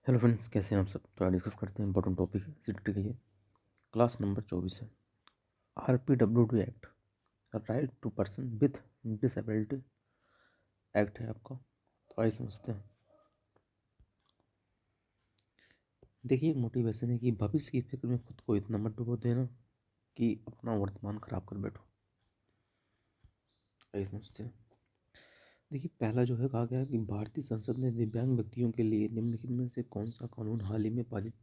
Hello friends, कैसे हैं आप सब। तो आज डिस्कस करते हैं इंपॉर्टेंट टॉपिक है सीटी के लिए। क्लास नंबर 24 है। RPWD act, right to person with disability act है आपका। तो आइए समझते हैं। देखिए, मोटिवेशन है कि भविष्य की फिक्र में खुद को इतना मत डुबो देना कि अपना वर्तमान खराब कर बैठो। आइए समझते हैं। देखिए, पहला जो है कहा गया है कि भारतीय संसद ने दिव्यांग व्यक्तियों के लिए निम्नलिखित में से कौन सा कानून हाल ही में पारित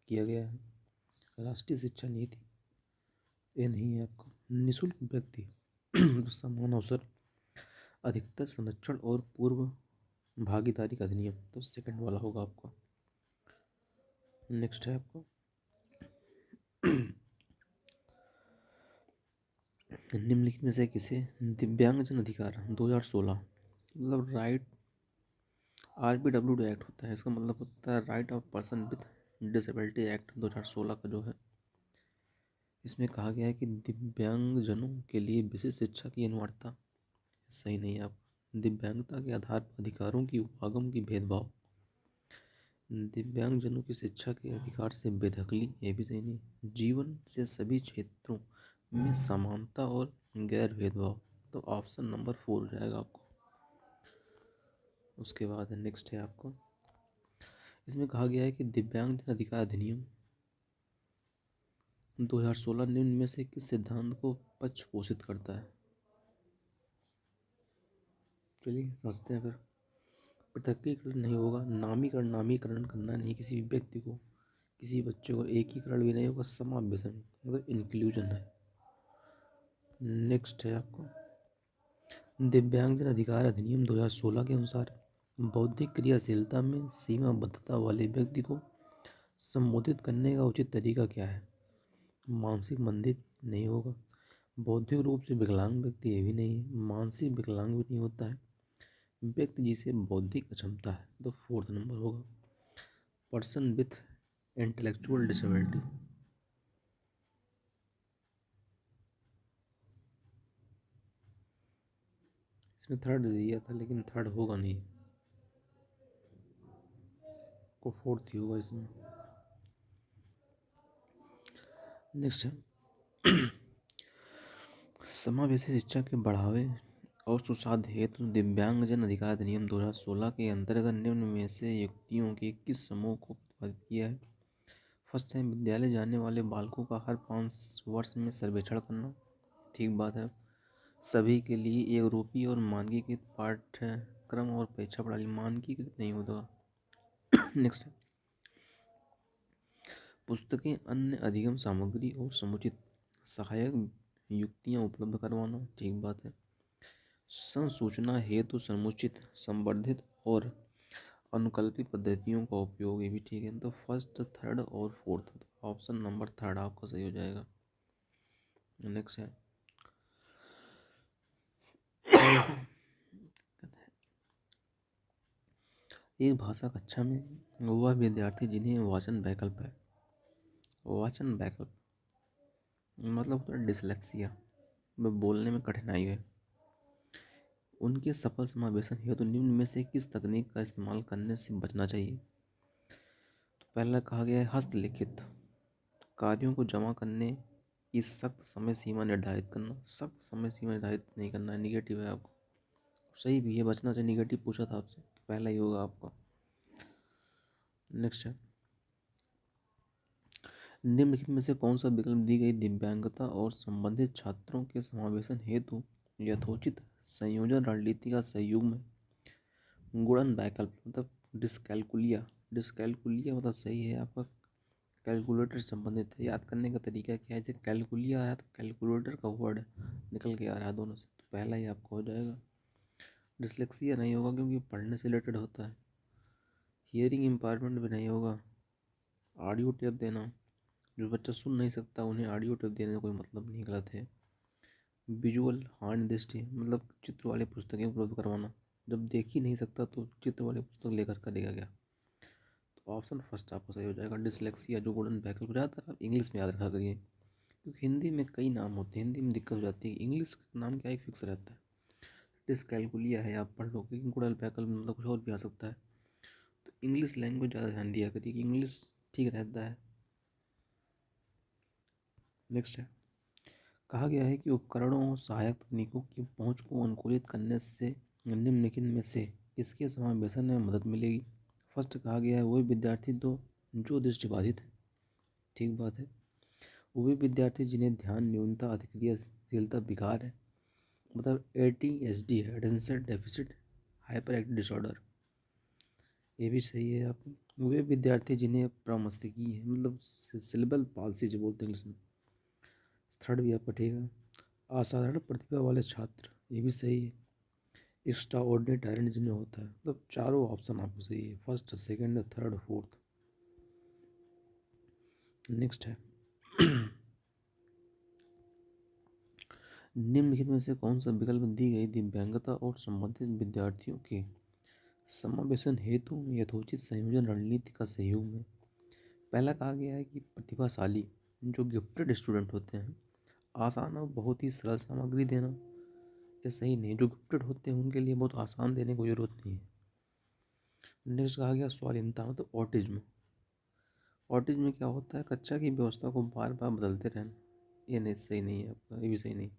किया गया है। राष्ट्रीय शिक्षा नीति, ये नहीं है आपका। निःशुल्क व्यक्ति समान अवसर, अधिकतर संरक्षण और पूर्व भागीदारी का अधिनियम, तो सेकंड वाला होगा आपका। नेक्स्ट है आपका निम्नलिखित में से किसे दिव्यांगजन अधिकार 2016 मतलब राइट RPWD एक्ट होता है, इसका मतलब होता है right of person with disability act 2016 का जो है, इसमें कहा गया है कि दिव्यांगजनों के लिए विशेष शिक्षा की अनिवार्यता। सही नहीं है आप। दिव्यांगता के आधार पर अधिकारों की उपागम की भेदभाव, दिव्यांगजनों की शिक्षा के अधिकार से बेदखली, ये भी सही नहीं। जीवन से सभी क्षेत्रों में समानता और गैर भेदभाव, तो ऑप्शन नंबर 4 हो जाएगा आपको। उसके बाद नेक्स्ट है आपको, इसमें कहा गया है कि दिव्यांगजन अधिकार अधिनियम 2016 निम्न में से किस सिद्धांत को पक्ष पोषित करता है। चलिए समझते हैं फिर। पृथकीकरण नहीं होगा, नामीकरण करना नहीं किसी भी व्यक्ति को, किसी बच्चे को एकीकरण भी नहीं होगा, समावेशन मतलब इंक्लूजन है। नेक्स्ट है आपको, दिव्यांगजन अधिकार अधिनियम 2016 के अनुसार बौद्धिक क्रियाशीलता में सीमाबद्धता वाले व्यक्ति को संबोधित करने का उचित तरीका क्या है। मानसिक मंदित नहीं होगा। बौद्धिक रूप से विकलांग व्यक्ति, ये भी नहीं है। मानसिक विकलांग भी नहीं होता है। व्यक्ति जिसे बौद्धिक अक्षमता है, तो फोर्थ नंबर होगा। पर्सन विथ इंटेलेक्चुअल डिसेबिलिटी, इसमें थर्ड दिया था लेकिन थर्ड होगा नहीं, को फोर्थ ही होगा इसमें। नेक्स्ट है समावेशी शिक्षा के बढ़ावे और सुसाध हेतु दिव्यांगजन अधिकार अधिनियम 2016 के अंतर्गत निम्न में से युक्तियों के किस समूह को प्रतिपादित किया है। फर्स्ट टाइम विद्यालय जाने वाले बालकों का हर 5 वर्ष में सर्वेक्षण करना, ठीक बात है। सभी के लिए एक रूपी और मानकीकृत पाठ्यक्रम और परीक्षा प्रणाली, मानकीकृत नहीं होगा। नेक्स्ट है पुस्तकें, अन्य अधिगम सामग्री और समुचित सहायक युक्तियां उपलब्ध करवाना, ठीक बात है। संसूचना हेतु समुचित, संवर्धित और अनुकल्पित पद्धतियों का उपयोग, ये भी ठीक है। तो फर्स्ट, थर्ड और फोर्थ, ऑप्शन नंबर थर्ड आपका सही हो जाएगा। नेक्स्ट है एक भाषा कक्षा में वह विद्यार्थी जिन्हें वाचन वैकल्प है, वाचन वैकल्प मतलब होता है डिसलेक्सिया, में बोलने में कठिनाई है, उनके सफल समावेशन हेतु निम्न में से किस तकनीक का इस्तेमाल करने से बचना चाहिए। तो पहला कहा गया है हस्तलिखित कार्यों को जमा करने की सख्त समय सीमा निर्धारित करना। सख्त समय सीमा निर्धारित नहीं करना है, निगेटिव है आपको। सही भी है, बचना चाहिए, निगेटिव पूछा था आपसे, तो पहला ही होगा आपका। नेक्स्ट है निम्नलिखित में से कौन सा विकल्प दी गई दिव्यांगता और संबंधित छात्रों के समावेशन हेतु यथोचित संयोजन रणनीति का सहयोग में गुणन वैकल्प मतलब डिस्कैलकुलिया, डिस्कैलकुलिया मतलब सही है आपका। कैलकुलेटर से संबंधित है। याद करने का तरीका क्या है, जब कैलकुलिया आया तो कैलकुलेटर का वर्ड निकल के आ रहा है दोनों से, तो पहला ही आपका हो जाएगा। डिसलेक्सिया नहीं होगा क्योंकि पढ़ने से रिलेटेड होता है। हियरिंग इम्पायरमेंट भी नहीं होगा। ऑडियो टेप देना, जो बच्चा सुन नहीं सकता उन्हें ऑडियो टेप देने का कोई मतलब नहीं, गलत है। विजुअल हार्ड दृष्टि मतलब चित्र वाली पुस्तकें उपलब्ध करवाना, जब देख ही नहीं सकता तो चित्र वाली पुस्तक लेकर का देगा क्या, तो ऑप्शन फर्स्ट आपको सही हो जाएगा। डिसलेक्सिया जो गोल्डन वैकल्प हो जाता है, आप इंग्लिश में याद रखा करिए क्योंकि हिंदी में कई नाम होते हैं, हिंदी में दिक्कत हो जाती है, इंग्लिश का नाम क्या है फिक्स रहता है। डिसकैलकुलिया है आप पढ़ लो, लेकिन गोल्डन वैकल्प मतलब कुछ और भी आ सकता है। तो इंग्लिश लैंग्वेज ज़्यादा ध्यान दिया करिए कि इंग्लिश ठीक रहता है। नेक्स्ट है, कहा गया है कि उपकरणों और सहायक तकनीकों की पहुंच को अनुकूलित करने से निम्नलिखित में से इसके समावेशन में मदद मिलेगी। फर्स्ट कहा गया है वही विद्यार्थी दो जो दृष्टिबाधित है। ठीक बात है। वही विद्यार्थी जिन्हें ध्यान न्यूनता अधिक्रियाशीलता विकार है, मतलब ADHD है, attention deficit hyper active disorder, ये भी सही है। आप वे विद्यार्थी जिन्हें प्रमस्तिष्की है, मतलब सिलेबल पाल्सी जो बोलते हैं इंग्लिश में। थर्ड भी आपका ठीक है। असाधारण प्रतिभा वाले छात्र, ये भी सही है। एक्स्ट्रा ऑर्डिनरी टैलेंट जिनमें होता है, मतलब चारों ऑप्शन आपको सही है, first second third fourth. Next है निम्नलिखित में से कौन सा विकल्प दी गई दिव्यांगता और संबंधित विद्यार्थियों के समावेशन हेतु यथोचित संयोजन रणनीति का सहयोग में। पहला कहा गया है कि प्रतिभाशाली जो गिफ्टेड स्टूडेंट होते हैं, आसान और बहुत ही सरल सामग्री देना, ये सही नहीं। जो गिफ्टेड होते हैं उनके लिए बहुत आसान देने की जरूरत नहीं है। नेक्स्ट कहा गया स्वाधीनता, मतलब ऑटिज्म। ऑटिज्म में क्या होता है, कक्षा की व्यवस्था को बार बार बदलते रहना, ये नहीं, सही नहीं है आपका, ये भी सही नहीं।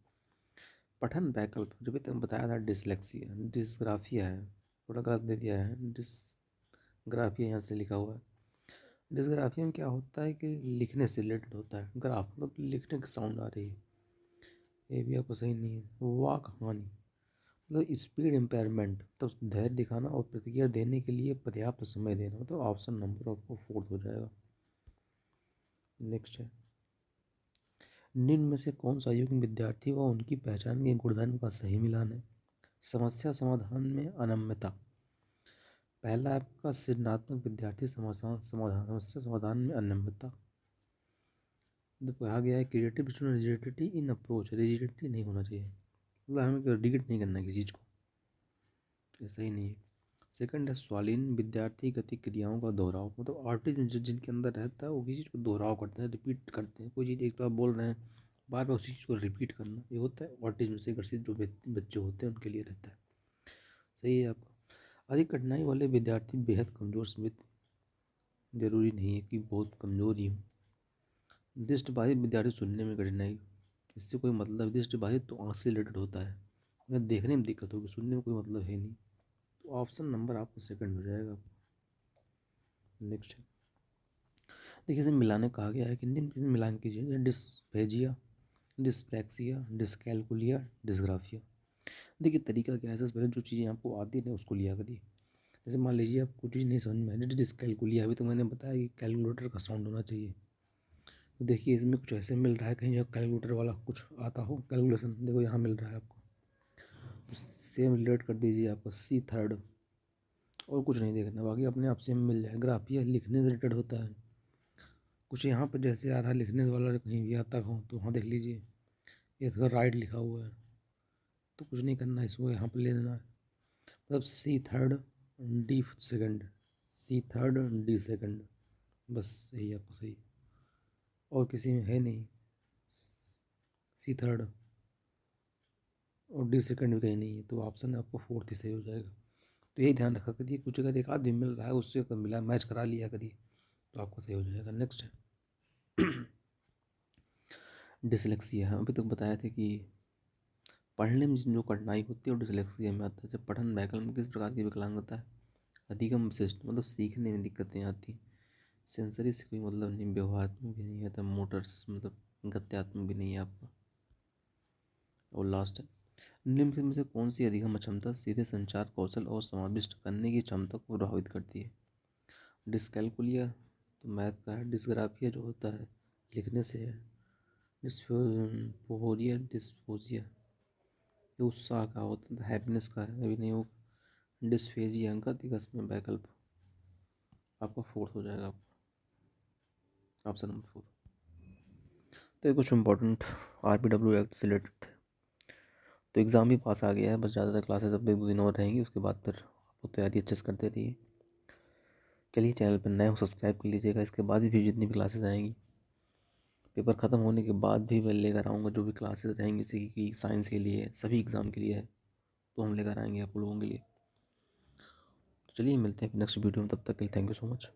पठन वैकल्प, जो भी तक बताया था, डिसलेक्सिया डिसग्राफिया है, थोड़ा गलत दे दिया है, डिसग्राफिया यहाँ से लिखा हुआ है। डिसग्राफिया में क्या होता है कि लिखने से रिलेटेड होता है, ग्राफ मतलब लिखने की साउंड आ रही है, ये भी आपको सही नहीं है। वाक हानि, मतलब स्पीड इम्पेयरमेंट, तो धैर्य दिखाना और प्रतिक्रिया देने के लिए पर्याप्त समय देना, मतलब ऑप्शन नंबर आपको फोर्थ हो जाएगा। नेक्स्ट है, निम्न में से कौन सा युग्म विद्यार्थी व उनकी पहचान के गुणधर्म का सही मिलान है। समस्या समाधान में अनम्यता, पहला आपका सृजनात्मक विद्यार्थी समस्या समाधान में अनम्यता। तो कहा गया है creative student rigidity in approach, rigidity नहीं होना चाहिए, मतलब हमें रिजिड नहीं करना किसी चीज़ को, ये सही नहीं है। सेकंड है स्वालीन विद्यार्थी गति क्रियाओं का दोहराव, मतलब आर्टिज्म जिनके अंदर रहता है वो किसी चीज़ को दोहराव करते हैं, रिपीट करते हैं, कोई चीज़ एक बार बोल रहे हैं बार बार उसी चीज़ को रिपीट करना, ये होता है ऑटिज्म से ग्रसित जो बच्चे होते हैं उनके लिए रहता है। सही है आपका। अधिक कठिनाई वाले विद्यार्थी बेहद कमज़ोर स्मृति, जरूरी नहीं है कि बहुत कमज़ोर ही हो। दृष्टिबाधित विद्यार्थी सुनने में कठिनाई, इससे कोई मतलब, दृष्टिबाधित तो आँख से रिलेटेड होता है, उन्हें देखने में दिक्कत होगी, सुनने में कोई मतलब है नहीं, तो ऑप्शन नंबर आपका सेकंड हो जाएगा। नेक्स्ट है, देखिए इसे मिलाने कहा गया है कि निम्न मिलान कीजिए, जैसे डिस्फेजिया, डिस्प्रैक्सिया, डिस्कैलकुलिया, डिस्ग्राफिया। देखिए तरीका क्या है, सबसे पहले जो चीज़ें आपको आती है उसको लिया करिए। जैसे मान लीजिए आपको चीज़ नहीं समझ में आई, डिस्कैलकुलिया, अभी तो मैंने बताया कि कैलकुलेटर का साउंड होना चाहिए, तो देखिए इसमें कुछ ऐसे मिल रहा है कहीं जब कैलकुलेटर वाला कुछ आता हो कैलकुलेशन, देखो यहाँ मिल रहा है आपको, तो सेम रिलेट कर दीजिए आपको सी थर्ड, और कुछ नहीं देखना, बाकी अपने आप सेम मिल जाए। ग्राफिया लिखने से रिलेटेड होता है, कुछ यहाँ पर जैसे आ रहा है लिखने वाला कहीं भी आता हो तो वहाँ देख लीजिए, ये थोड़ा राइट लिखा हुआ है, तो कुछ नहीं करना, इसको यहाँ पर ले लेना है, मतलब सी थर्ड डी सेकंड, सी थर्ड डी सेकंड, बस यही आपको सही, और किसी में है नहीं, सी थर्ड और डी सेकंड भी कहीं नहीं है, तो ऑप्शन आपको फोर्थ ही सही हो जाएगा। तो यही ध्यान रखा करिए, कुछ अगर एक आध दिन मिल रहा है उससे अगर मिला मैच करा लिया करिए तो आपको सही हो जाएगा। नेक्स्ट है डिसलेक्सिया, अभी तक बताया था कि पढ़ने में जो कठिनाई होती है वो डिसलेक्सिया में आता है। जब पठन वैकल्प में किस प्रकार की विकलांगता है, अधिगम विशिष्ट, मतलब सीखने में दिक्कतें आती, सेंसरी से कोई मतलब नहीं, व्यवहारात्मक भी नहीं आता, मोटर्स मतलब गत्यात्मक भी नहीं है आपका। और लास्ट है, निम्न में से कौन सी अधिगम क्षमता सीधे संचार कौशल और समाविष्ट करने की क्षमता को प्रभावित करती है। डिस्कैलकुलिया तो मैथ का है, डिस्ग्राफिया जो होता है लिखने से है, डिस्फोरिया डिस्फोजिया ये उत्साह का होता है, हैप्पीनेस का है, अभी नहीं होगा। डिस्फेजिया गति में वैकल्प आपका फोर्थ हो जाएगा, ऑप्शन नंबर फोर्थ। तो ये कुछ इंपॉर्टेंट RPW एक्ट से रिलेटेड थे। तो एग्ज़ाम भी पास आ गया है, बस ज़्यादातर क्लासेस अब 1-2 दिन और रहेंगी, उसके बाद फिर आपको तैयारी अच्छे से करते रहिए। चलिए चैनल पर नए हो सब्सक्राइब कर लीजिएगा, इसके बाद भी जितनी भी क्लासेस आएंगी, पेपर ख़त्म होने के बाद भी मैं लेकर आऊँगा जो भी क्लासेस रहेंगी, जैसे कि साइंस के लिए, सभी एग्ज़ाम के लिए है, तो हम लेकर आएंगे आप लोगों के लिए। चलिए मिलते हैं नेक्स्ट वीडियो में, तब तक के लिए थैंक यू सो मच।